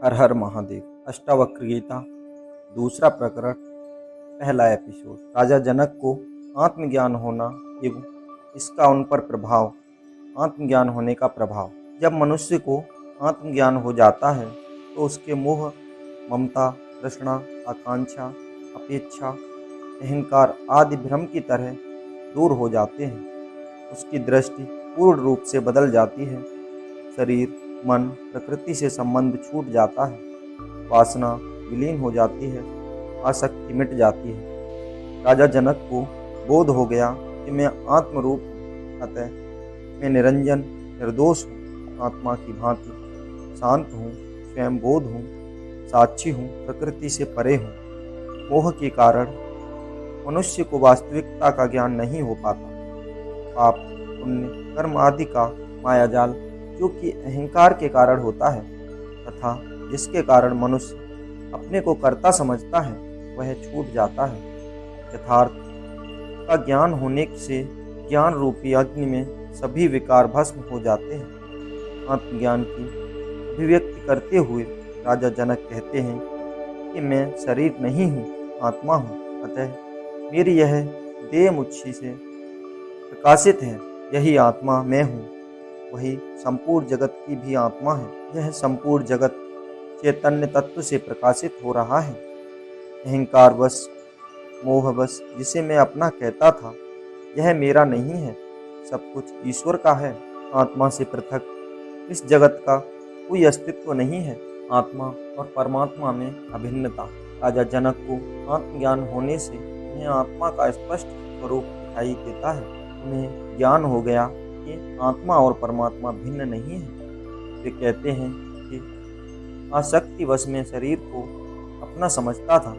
हर हर महादेव। अष्टावक्र गीता दूसरा प्रकरण पहला एपिसोड। राजा जनक को आत्मज्ञान होना एवं इसका उन पर प्रभाव। आत्मज्ञान होने का प्रभाव। जब मनुष्य को आत्मज्ञान हो जाता है तो उसके मोह, ममता, तृष्णा, आकांक्षा, अपेक्षा, अहंकार आदि भ्रम की तरह दूर हो जाते हैं। उसकी दृष्टि पूर्ण रूप से बदल जाती है। शरीर, मन, प्रकृति से संबंध छूट जाता है। वासना विलीन हो जाती है। आसक्ति मिट जाती है। राजा जनक को बोध हो गया कि मैं आत्मरूप हूँ, अतः मैं निरंजन निर्दोष हूँ, आत्मा की भांति शांत हूँ, स्वयं बोध हूँ, साक्षी हूँ, प्रकृति से परे हूँ। मोह के कारण मनुष्य को वास्तविकता का ज्ञान नहीं हो पाता। पाप, पुण्य, कर्म आदि का मायाजाल जो कि अहंकार के कारण होता है तथा जिसके कारण मनुष्य अपने को कर्ता समझता है, वह छूट जाता है। यथार्थ का ज्ञान होने से ज्ञान रूपी अग्नि में सभी विकार भस्म हो जाते हैं। आत्मज्ञान की अभिव्यक्ति करते हुए राजा जनक कहते हैं कि मैं शरीर नहीं हूँ, आत्मा हूँ, अतः मेरी यह देह मुझी से प्रकाशित है। यही आत्मा मैं हूँ, वही संपूर्ण जगत की भी आत्मा है। यह संपूर्ण जगत चैतन्य तत्व से प्रकाशित हो रहा है। अहंकार वश, मोह वश जिसे मैं अपना कहता था, यह मेरा नहीं है, सब कुछ ईश्वर का है। आत्मा से पृथक इस जगत का कोई अस्तित्व नहीं है। आत्मा और परमात्मा में अभिन्नता। राजा जनक को आत्मज्ञान होने से उन्हें आत्मा का स्पष्ट स्वरूप दिखाई देता है। उन्हें ज्ञान हो गया कि आत्मा और परमात्मा भिन्न नहीं है। वे कहते हैं कि आसक्ति वश में शरीर को अपना समझता था,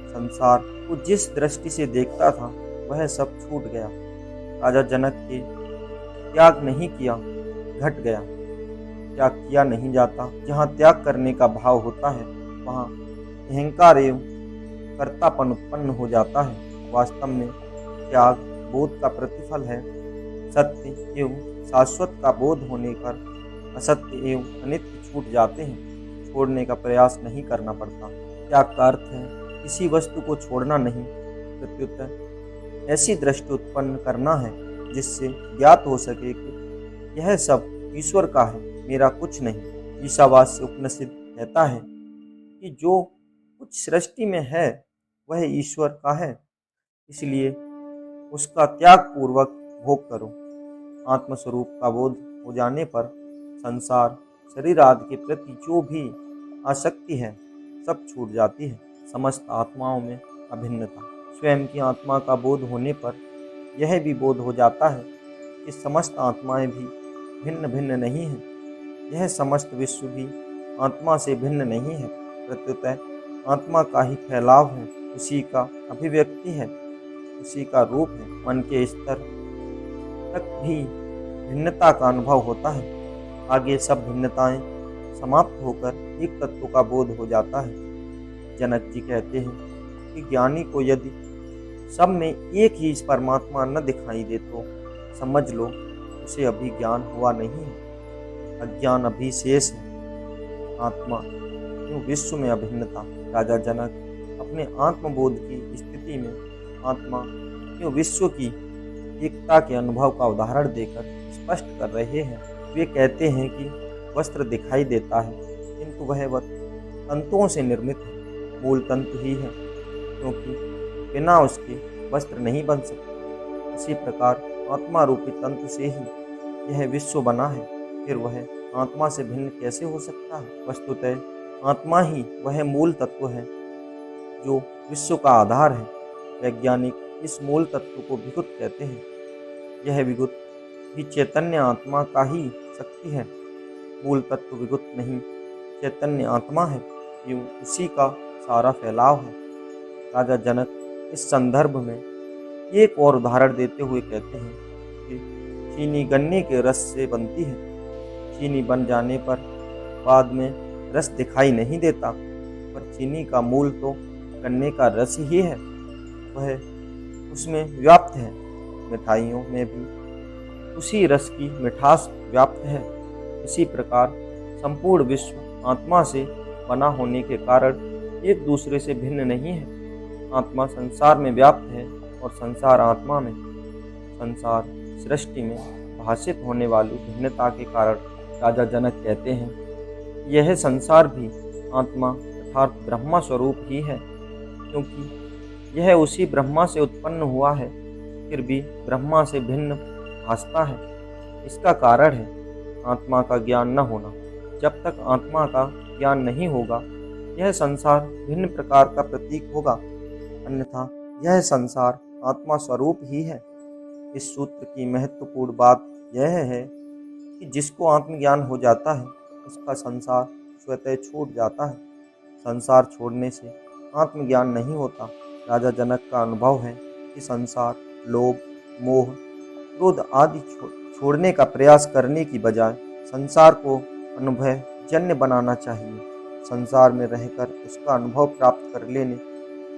संसार को जिस दृष्टि से देखता था वह सब छूट गया। राजा जनक के त्याग नहीं किया, घट गया। त्याग किया नहीं जाता। जहाँ त्याग करने का भाव होता है वहाँ अहंकार एवं कर्तापन उत्पन्न हो जाता है। वास्तव में त्याग बोध का प्रतिफल है। सत्य एवं शाश्वत का बोध होने पर असत्य एवं अनित्य छूट जाते हैं। छोड़ने का प्रयास नहीं करना पड़ता। त्याग का अर्थ है किसी वस्तु को छोड़ना नहीं, प्रत्युत ऐसी दृष्टि उत्पन्न करना है जिससे ज्ञात हो सके कि यह सब ईश्वर का है, मेरा कुछ नहीं। ईशावास्य उपनिषद कहता है कि जो कुछ सृष्टि में है वह ईश्वर का है, इसलिए उसका त्याग पूर्वक भोग करो। आत्मस्वरूप का बोध हो जाने पर संसार, शरीर आदि के प्रति जो भी आसक्ति है सब छूट जाती है। समस्त आत्माओं में अभिन्नता। स्वयं की आत्मा का बोध होने पर यह भी बोध हो जाता है कि समस्त आत्माएं भी भिन्न भिन्न नहीं हैं। यह समस्त विश्व भी आत्मा से भिन्न नहीं है, प्रत्युत आत्मा का ही फैलाव है, उसी का अभिव्यक्ति है, उसी का रूप है। मन के स्तर तक भी भिन्नता का अनुभव होता है। आगे सब भिन्नताएं समाप्त होकर एक तत्व का बोध हो जाता है। जनक जी कहते हैं कि ज्ञानी को यदि सब में एक ही परमात्मा न दिखाई दे तो समझ लो उसे अभी ज्ञान हुआ नहीं है, अज्ञान अभी शेष है। आत्मा क्यों विश्व में अभिन्नता। राजा जनक अपने आत्मबोध की स्थिति में आत्मा क्यों विश्व की एकता के अनुभव का उदाहरण देकर स्पष्ट कर रहे हैं। वे कहते हैं कि वस्त्र दिखाई देता है किंतु वह तंतुओं से निर्मित है, मूल तंतु ही है, क्योंकि बिना उसके वस्त्र नहीं बन सकते। इसी प्रकार आत्मा रूपी तंतु से ही यह विश्व बना है, फिर वह आत्मा से भिन्न कैसे हो सकता है। वस्तुतः आत्मा ही वह मूल तत्व है जो विश्व का आधार है। वैज्ञानिक इस मूल तत्व को विगुत कहते हैं। यह विगुत भी चैतन्य आत्मा का ही शक्ति है। मूल तत्व विगुत नहीं, चैतन्य आत्मा है, एवं उसी का सारा फैलाव है। राजा जनक इस संदर्भ में एक और उदाहरण देते हुए कहते हैं कि चीनी गन्ने के रस से बनती है। चीनी बन जाने पर बाद में रस दिखाई नहीं देता, पर चीनी का मूल तो गन्ने का रस ही है, वह उसमें व्याप्त है। मिठाइयों में भी उसी रस की मिठास व्याप्त है। इसी प्रकार संपूर्ण विश्व आत्मा से बना होने के कारण एक दूसरे से भिन्न नहीं है। आत्मा संसार में व्याप्त है और संसार आत्मा में। संसार सृष्टि में भाषित होने वाली भिन्नता के कारण राजा जनक कहते हैं, यह संसार भी आत्मा अर्थात ब्रह्मा स्वरूप ही है, क्योंकि यह उसी ब्रह्मा से उत्पन्न हुआ है, फिर भी ब्रह्मा से भिन्न भासता है। इसका कारण है आत्मा का ज्ञान न होना। जब तक आत्मा का ज्ञान नहीं होगा, यह संसार भिन्न प्रकार का प्रतीक होगा, अन्यथा यह संसार आत्मा स्वरूप ही है। इस सूत्र की महत्वपूर्ण बात यह है कि जिसको आत्मज्ञान हो जाता है, उसका संसार स्वतः छूट जाता है। संसार छोड़ने से आत्मज्ञान नहीं होता। राजा जनक का अनुभव है कि संसार, लोभ, मोह, क्रोध आदि छोड़ने का प्रयास करने की बजाय संसार को अनुभव जन्य बनाना चाहिए। संसार में रहकर उसका अनुभव प्राप्त कर लेने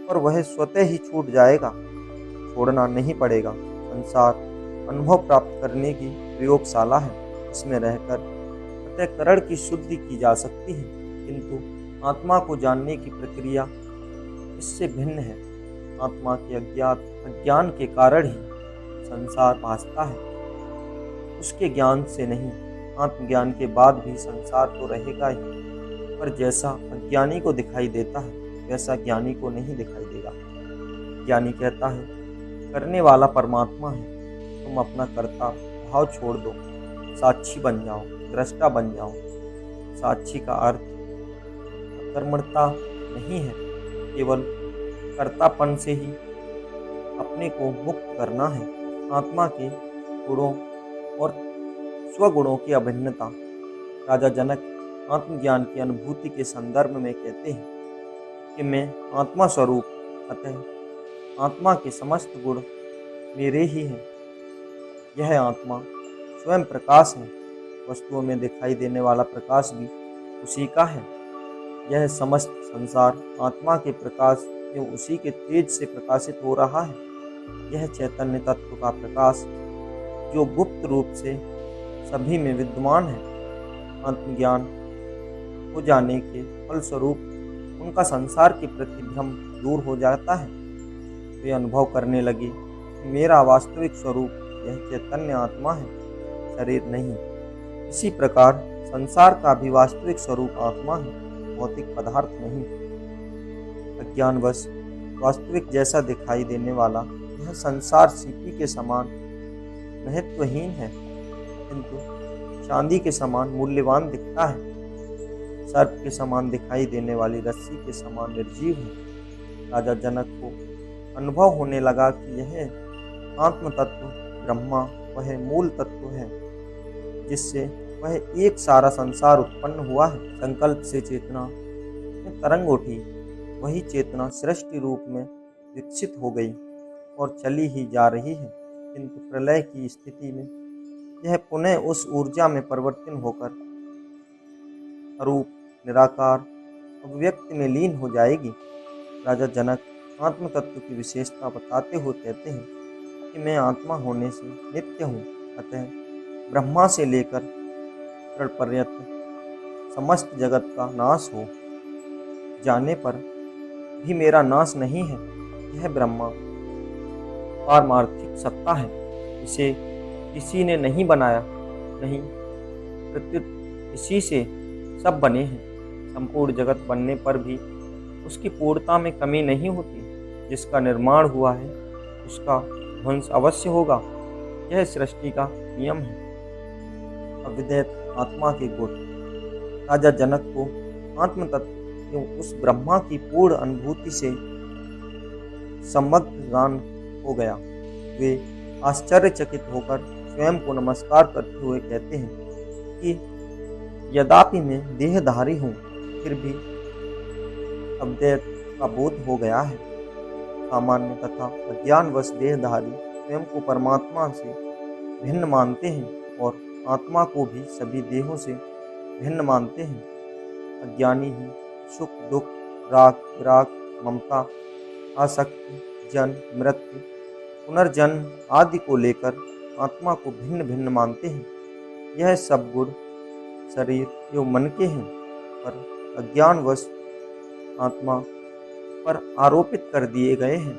पर वह स्वतः ही छूट जाएगा, छोड़ना नहीं पड़ेगा। संसार अनुभव प्राप्त करने की प्रयोगशाला है, इसमें रहकर अंतःकरण की शुद्धि की जा सकती है, किंतु आत्मा को जानने की प्रक्रिया इससे भिन्न है। आत्मा के अज्ञान के कारण ही संसार भासता है, उसके ज्ञान से नहीं। आत्मज्ञान के बाद भी संसार तो रहेगा ही, पर जैसा अज्ञानी को दिखाई देता है वैसा ज्ञानी को नहीं दिखाई देगा। ज्ञानी कहता है, करने वाला परमात्मा है, तुम अपना कर्ता भाव छोड़ दो, साक्षी बन जाओ, दृष्टा बन जाओ। साक्षी का अर्थ अकर्मणता नहीं है, केवल कर्तापन से ही अपने को मुक्त करना है। आत्मा के गुणों और स्वगुणों की अभिन्नता। राजा जनक आत्मज्ञान की अनुभूति के संदर्भ में कहते हैं कि मैं आत्मा स्वरूप, अतः आत्मा के समस्त गुण मेरे ही हैं। यह आत्मा स्वयं प्रकाश है, वस्तुओं में दिखाई देने वाला प्रकाश भी उसी का है। यह समस्त संसार आत्मा के प्रकाश एवं उसी के तेज से प्रकाशित हो रहा है। यह चैतन्य तत्व का प्रकाश जो गुप्त रूप से सभी में विद्यमान है। आत्मज्ञान हो जाने के फलस्वरूप उनका संसार के प्रति भ्रम दूर हो जाता है। वे अनुभव करने लगे कि मेरा वास्तविक स्वरूप यह चैतन्य आत्मा है, शरीर नहीं। इसी प्रकार संसार का भी वास्तविक स्वरूप आत्मा है, भौतिक पदार्थ नहीं। अज्ञानवश वास्तविक जैसा दिखाई देने वाला यह संसार सीपी के समान महत्वहीन है, किंतु चांदी के समान मूल्यवान दिखता है। सर्प के समान दिखाई देने वाली रस्सी के समान निर्जीव है। राजा जनक को अनुभव होने लगा कि यह आत्म तत्व ब्रह्मा वह मूल तत्व है, जिससे वह एक सारा संसार उत्पन्न हुआ है। संकल्प से चेतना में तरंग उठी, वही चेतना सृष्टि रूप में विकसित हो गई और चली ही जा रही है, किंतु प्रलय की स्थिति में यह पुनः उस ऊर्जा में परिवर्तन होकर अरूप, निराकार, अव्यक्त में लीन हो जाएगी। राजा जनक आत्म तत्व की विशेषता बताते हुए कहते हैं कि मैं आत्मा होने से नित्य हूँ, अतः ब्रह्मा से लेकर क्षण पर्यंत समस्त जगत का नाश हो जाने पर भी मेरा नाश नहीं है। यह ब्रह्मा पारमार्थिक सत्ता है, इसे किसी ने नहीं बनाया, नहीं प्रत्युत इसी से सब बने हैं। संपूर्ण जगत बनने पर भी उसकी पूर्णता में कमी नहीं होती। जिसका निर्माण हुआ है उसका ध्वंस अवश्य होगा, यह सृष्टि का नियम है। अविद्यत आत्मा के गुण। राजा जनक को आत्म तत्व एवं उस ब्रह्मा की पूर्ण अनुभूति से समग्र ज्ञान हो गया। वे आश्चर्यचकित होकर स्वयं को नमस्कार करते हुए कहते हैं कि यद्यपि मैं देहधारी हूँ, फिर भी अद्वैत का बोध हो गया है। सामान्य तथा अज्ञानवश देहधारी स्वयं को परमात्मा से भिन्न मानते हैं और आत्मा को भी सभी देहों से भिन्न मानते हैं। अज्ञानी ही सुख, दुख, राग, विराग, ममता, आसक्ति, जन्म, मृत्यु, पुनर्जन्म आदि को लेकर आत्मा को भिन्न भिन्न मानते हैं। यह सब गुण शरीर एवं मन के हैं, पर अज्ञानवश आत्मा पर आरोपित कर दिए गए हैं।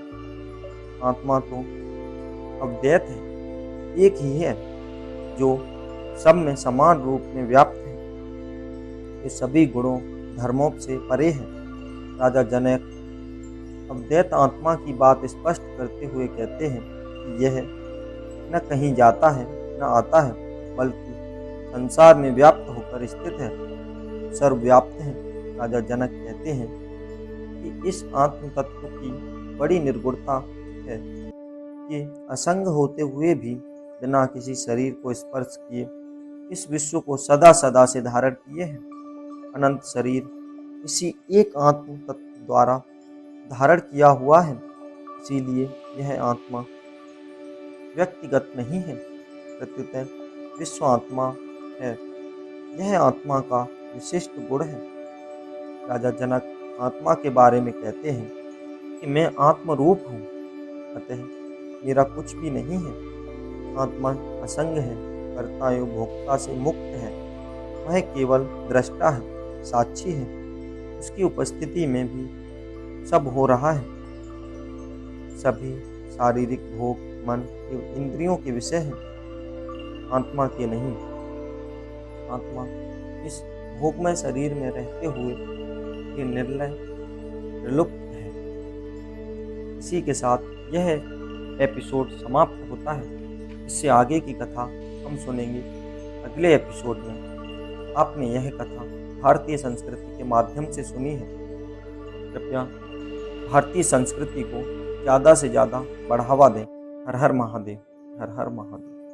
आत्मा तो अद्वैत है, एक ही है, जो सब में समान रूप में व्याप्त है। ये सभी गुणों धर्मों से परे है। राजा जनक अद्वैत आत्मा की बात स्पष्ट करते हुए कहते हैं कि यह न कहीं जाता है न आता है, बल्कि संसार में व्याप्त होकर स्थित है, सर्वव्याप्त है। राजा जनक कहते हैं कि इस आत्म तत्व की बड़ी निर्गुणता है कि असंग होते हुए भी बिना किसी शरीर को स्पर्श किए इस विश्व को सदा सदा से धारण किए हैं। अनंत शरीर इसी एक आत्म तत्व द्वारा धारण किया हुआ है। इसीलिए यह आत्मा व्यक्तिगत नहीं है, प्रत्युत विश्व आत्मा है। यह आत्मा का विशिष्ट गुण है। राजा जनक आत्मा के बारे में कहते हैं कि मैं आत्मरूप हूँ, अतः मेरा कुछ भी नहीं है। आत्मा असंग है, कर्ता एवं भोक्ता से मुक्त है। वह केवल दृष्टा है, साक्षी है। उसकी उपस्थिति में भी सब हो रहा है। सभी शारीरिक भोग मन एवं इंद्रियों के विषय हैं, आत्मा के नहीं। आत्मा इस भोगमय शरीर में रहते हुए ये निर्लय निर्लुप्त है। इसी के साथ यह एपिसोड समाप्त होता है। इससे आगे की कथा हम सुनेंगे अगले एपिसोड में। आपने यह कथा भारतीय संस्कृति के माध्यम से सुनी है। कृपया भारतीय संस्कृति को ज़्यादा से ज़्यादा बढ़ावा दें। हर हर महादेव, हर हर महादेव।